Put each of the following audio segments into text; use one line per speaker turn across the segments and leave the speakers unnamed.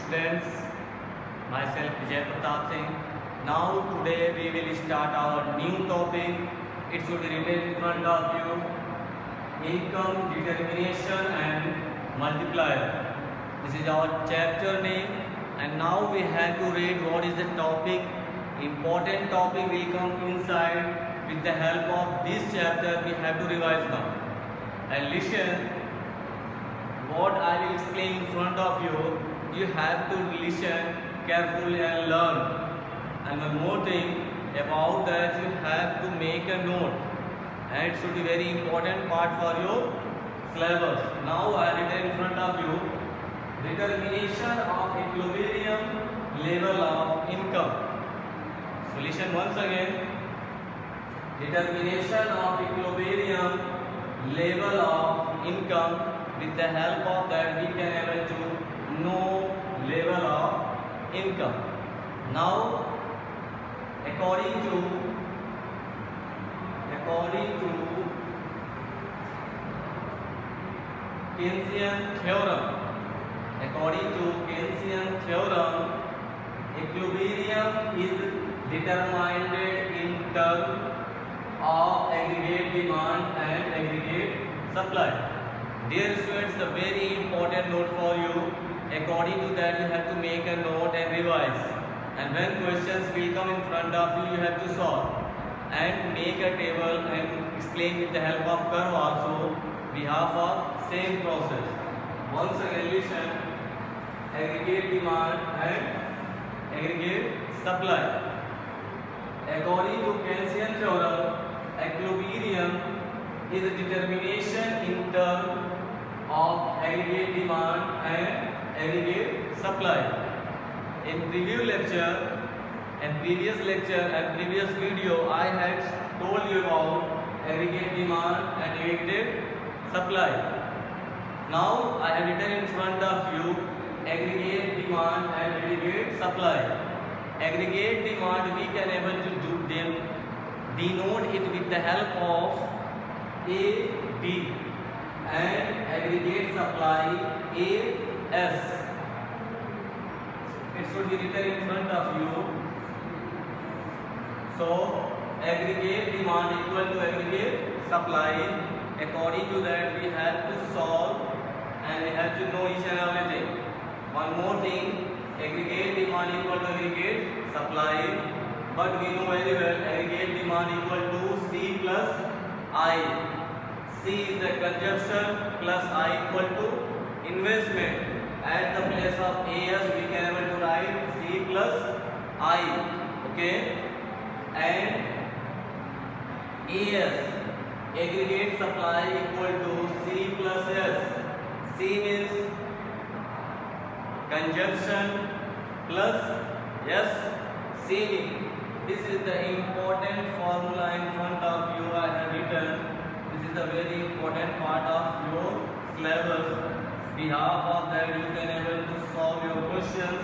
students, myself Vijay Pratap Singh. Now today we will start our new topic. It should be written in front of you. Income determination and multiplier. This is our chapter name, and now we have to read what is the topic. Important topic will come inside. With the help of this chapter we have to revise now. And listen what I will explain in front of you. You have to listen carefully and learn. And one more thing about that, you have to make a note, and it should be very important part for your syllabus. Now I written in front of you determination of equilibrium level of income. So listen once again. Determination of equilibrium level of income. With the help of that we can able to know level of income. Now according to Keynesian theorem, equilibrium is determined in terms of aggregate demand and aggregate supply. Dear students, a very important note for you. According to that you have to make a note and revise. And when questions will come in front of you, you have to solve and make a table and explain with the help of curve also. We have a same process. Once again listen, aggregate demand and aggregate supply. According to Keynesian theorem, equilibrium is a determination in terms of aggregate demand and aggregate supply. In previous lecture and previous video, I had told you about aggregate demand and aggregate supply. Now I have written in front of you aggregate demand and aggregate supply. Aggregate demand we can able to denote it with the help of AD, and aggregate supply AS. It should be written in front of you. So aggregate demand equal to aggregate supply. According to that we have to solve and we have to know each and everything. One more thing, aggregate demand equal to aggregate supply, but we know very well aggregate demand equal to C plus I. C is the consumption plus I equal to investment. At the place of AS we can able to write C plus I. Okay, and AS aggregate supply equal to C plus S. C means consumption plus S saving. This is the important formula in front of you I have written. This is a very important part of your syllabus. Behalf of that you can able to solve your questions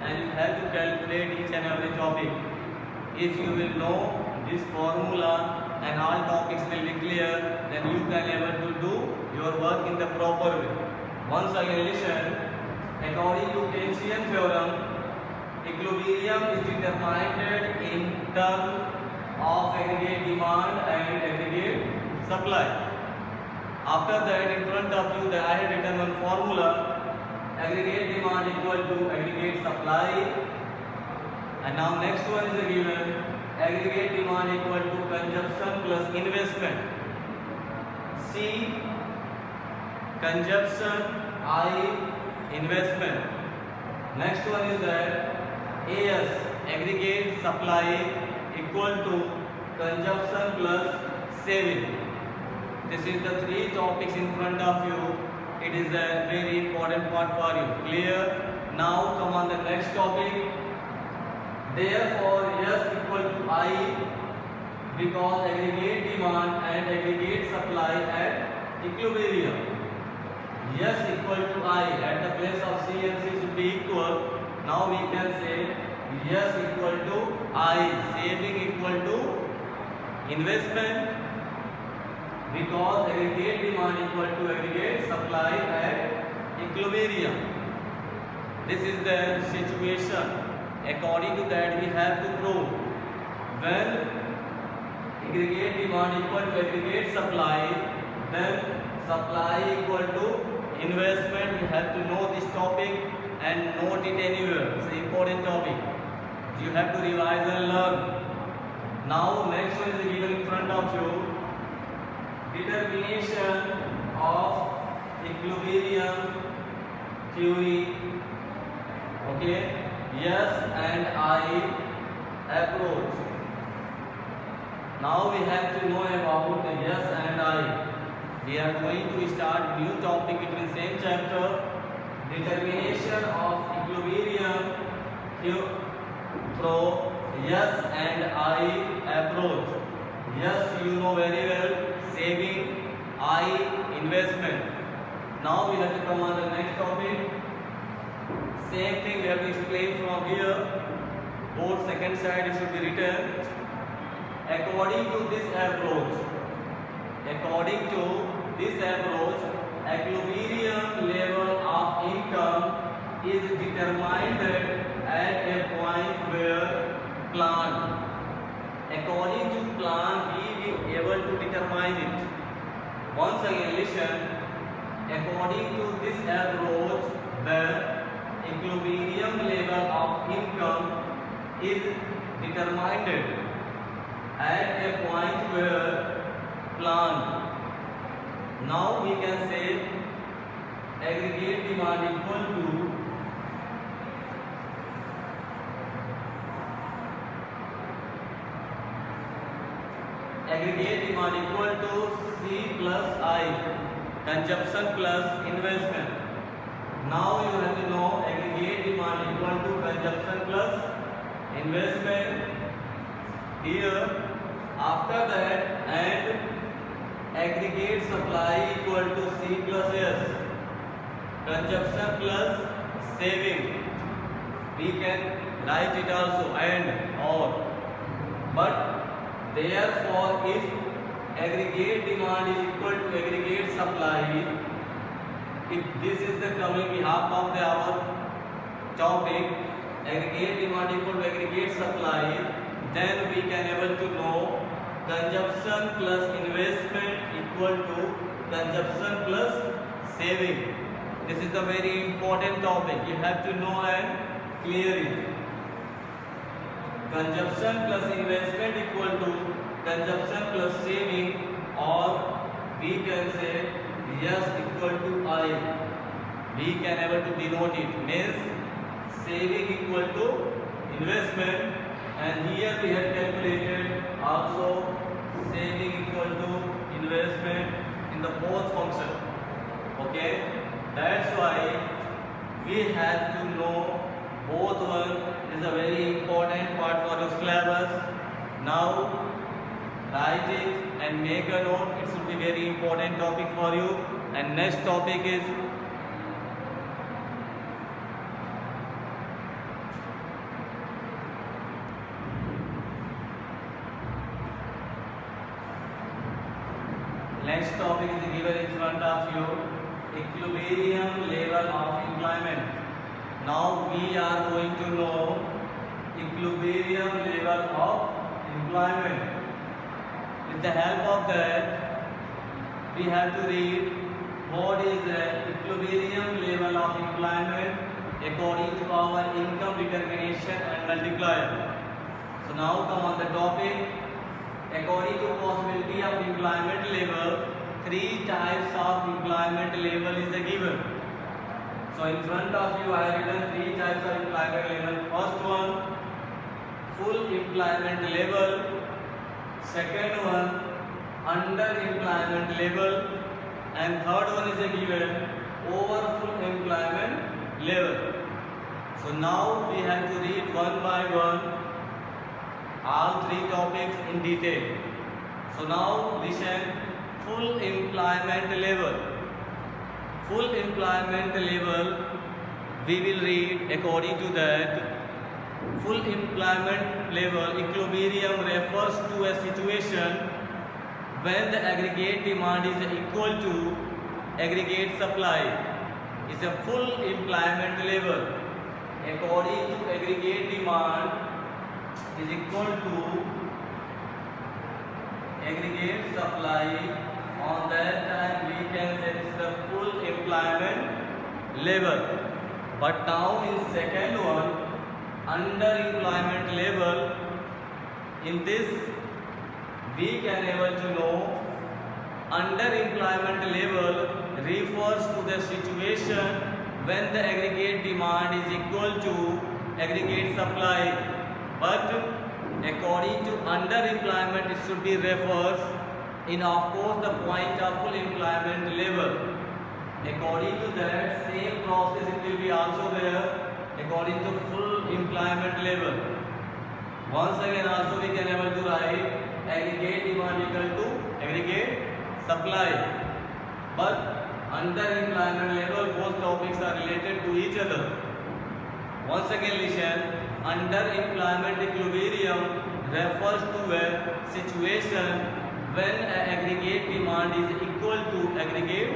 and you have to calculate each and every topic. If you will know this formula and all topics will be clear, then you can able to do your work in the proper way. Once again listen, according to Keynesian theorem, equilibrium is determined in terms of aggregate demand and aggregate supply. After that in front of you I have written one formula, aggregate demand equal to aggregate supply, and now next one is given, aggregate demand equal to consumption plus investment. C consumption, I investment. Next one is that AS aggregate supply equal to consumption plus saving. This is the three topics in front of you. It is a very important part for you. Clear? Now come on the next topic. Therefore S equal to I, because aggregate demand and aggregate supply at equilibrium. S equal to I, at the place of C and C should be equal. Now we can say S equal to I, saving equal to investment, because aggregate demand equal to aggregate supply at equilibrium. This is the situation. According to that, we have to prove when aggregate demand equal to aggregate supply, then supply equal to investment. You have to know this topic and note it anywhere. It's an important topic. You have to revise and learn. Now next one is given in front of you. Determination of equilibrium theory. Okay, yes and I approach. Now we have to know about the yes and I. We are going to start new topic between same chapter. Determination of equilibrium through yes and I approach. Yes, you know very well, saving. I, investment. Now we have to come on the next topic. Same thing we have to explain from here. Board second side it should be written. According to this approach, equilibrium level of income is determined at a point where plan. According to plan, we will be able to determine it. Once again, listen. According to this approach, the equilibrium level of income is determined at a point where planned. Now we can say aggregate demand equal to C plus I, consumption plus investment. Now you have to know aggregate demand equal to consumption plus investment. Here, after that, and aggregate supply equal to C plus S, consumption plus saving. We can write it also and or. But therefore, if aggregate demand is equal to aggregate supply, if this is the coming behalf of the our topic, aggregate demand equal to aggregate supply, then we can able to know consumption plus investment equal to consumption plus saving. This is the very important topic. You have to know and clear it. Consumption plus investment equal to consumption plus saving, or we can say yes equal to I. We can able to denote it. Means saving equal to investment, and here we have calculated also saving equal to investment in the both function. Okay, that's why we have to know both one is a very important part for your syllabus. Now write it and make a note. It should be very important topic for you. And next topic is given in front of you, equilibrium level of employment. Now we are going to know equilibrium level of employment. With the help of that, we have to read what is the equilibrium level of employment according to our income determination and multiplier. So now come on the topic. According to possibility of employment level, three types of employment level is given. So in front of you I have written three types of employment level. First one, full employment level. Second one, under employment level. And third one is given, over full employment level. So now we have to read one by one all three topics in detail. So now listen. Full employment level. Full employment level, we will read according to that. Full employment level equilibrium refers to a situation when the aggregate demand is equal to aggregate supply. Is a full employment level. according to aggregate demand is equal to aggregate supply. On that time we can say this is the full employment level. But now in second one, under employment level, in this we can able to know under employment level refers to the situation when the aggregate demand is equal to aggregate supply. But according to under employment, it should be refers in of course the point of full employment level. According to that same process it will be also there according to full employment level. Once again also we can able to write aggregate demand equal to aggregate supply. But under employment level both topics are related to each other. Once again listen, under employment equilibrium refers to a situation when aggregate demand is equal to aggregate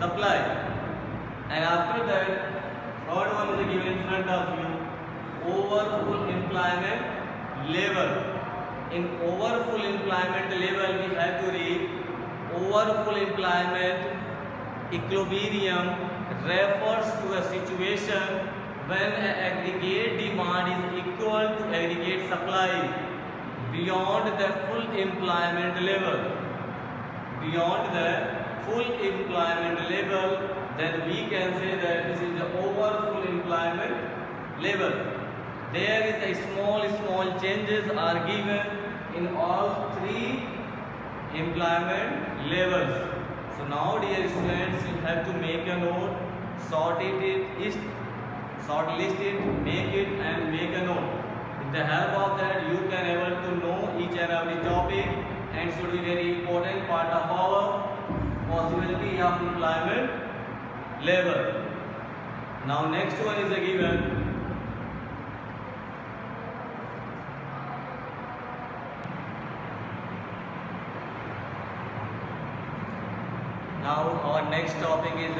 supply. And after that, third one is given in front of you, over full employment level. In over full employment level we have to read over full employment equilibrium refers to a situation when aggregate demand is equal to aggregate supply beyond the full employment level. Beyond the full employment level, then we can say that this is the over full employment level. There is a small changes are given in all three employment levels. So now dear students, you have to make a note, short list it, make it and make a note. With the help of that you can able to know each and every topic and should be very important part of our possibility of employment level. Now next one is a given. Now our next topic is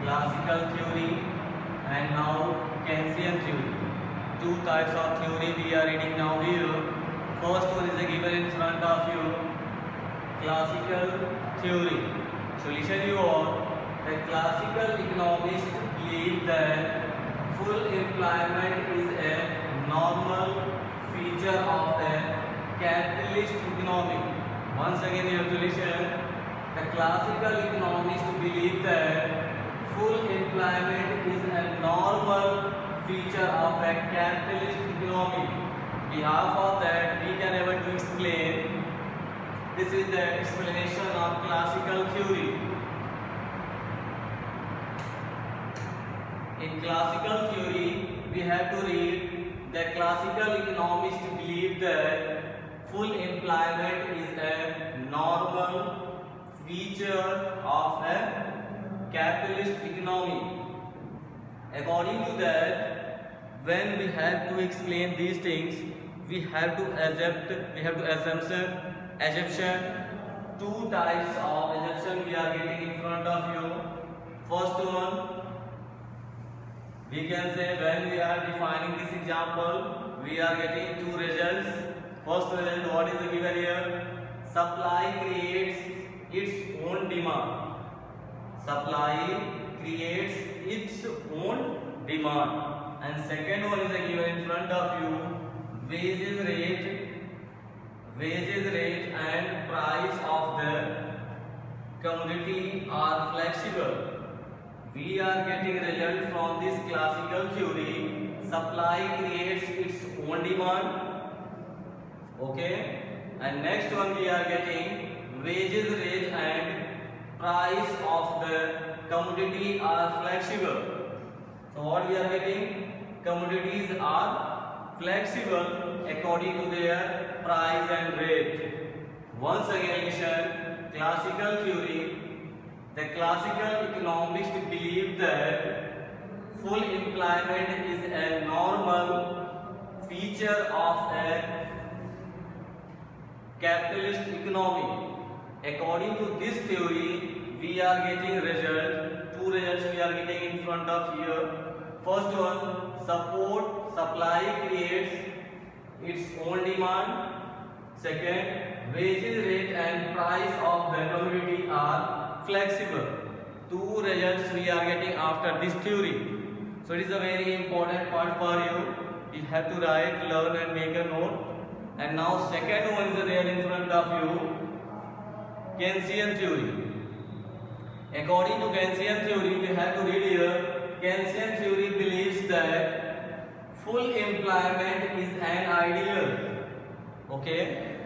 classical theory and now Keynesian theory. Two types of theory we are reading now here. First one is given in front of you, classical theory. So listen you all, the classical economists believe that full employment is a normal feature of a capitalist economy. Once again you have to listen. The classical economists believe that full employment is a normal feature of a capitalist economy. Behalf of that, we can able to explain. This is the explanation of classical theory. In classical theory, we have to read that classical economists believe that full employment is a normal feature of a capitalist economy. According to that, when we have to explain these things, we have to assumption two types of assumption we are getting in front of you. First one, we can say when we are defining this example, we are getting two results. First result, what is given here? Supply creates its own demand. Supply creates its own demand. And second one is given in front of you, wages rate and price of the commodity are flexible. We are getting result from this classical theory. Supply creates its own demand. Okay. And next one we are getting wages rate and price of the commodity are flexible. So what we are getting? Commodities are flexible according to their price and rate. Once again listen, classical theory. The classical economists believe that full employment is a normal feature of a capitalist economy. According to this theory, we are getting result. Two results we are getting in front of here. First one, support supply creates its own demand. Second, wages rate and price of the commodity are flexible. Two results we are getting after this theory. So it is a very important part for you. You have to write, learn and make a note. And now second one is there in front of you. Keynesian theory. According to Keynesian theory, we have to read here. Keynesian theory believes that full employment is an ideal. Okay?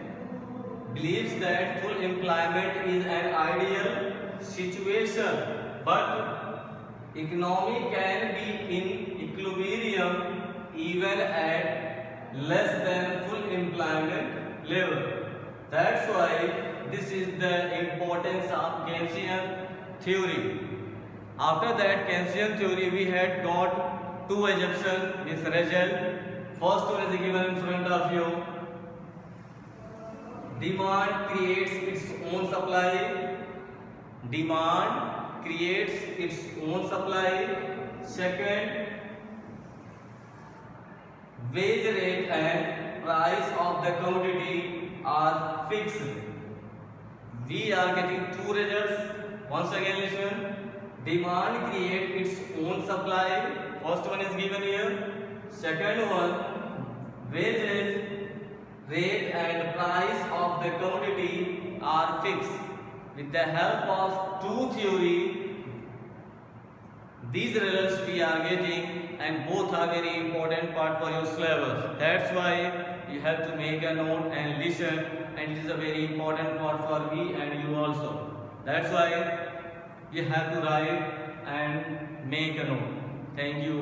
Believes that full employment is an ideal situation, but economy can be in equilibrium even at less than full employment level. That's why this is the importance of Keynesian theory. After that Keynesian theory, we had got two assumptions, this result. First one is given in front of you. Demand creates its own supply. Demand creates its own supply. Second, wage rate and price of the commodity are fixed. We are getting two results. Once again listen. Demand creates its own supply. First one is given here. Second one, wages rate and price of the commodity are fixed. With the help of two theory, these results we are getting, and both are very important part for your syllabus. That's why you have to make a note and listen, and it is a very important part for me and you also. That's why you have to write and make a note. Thank you.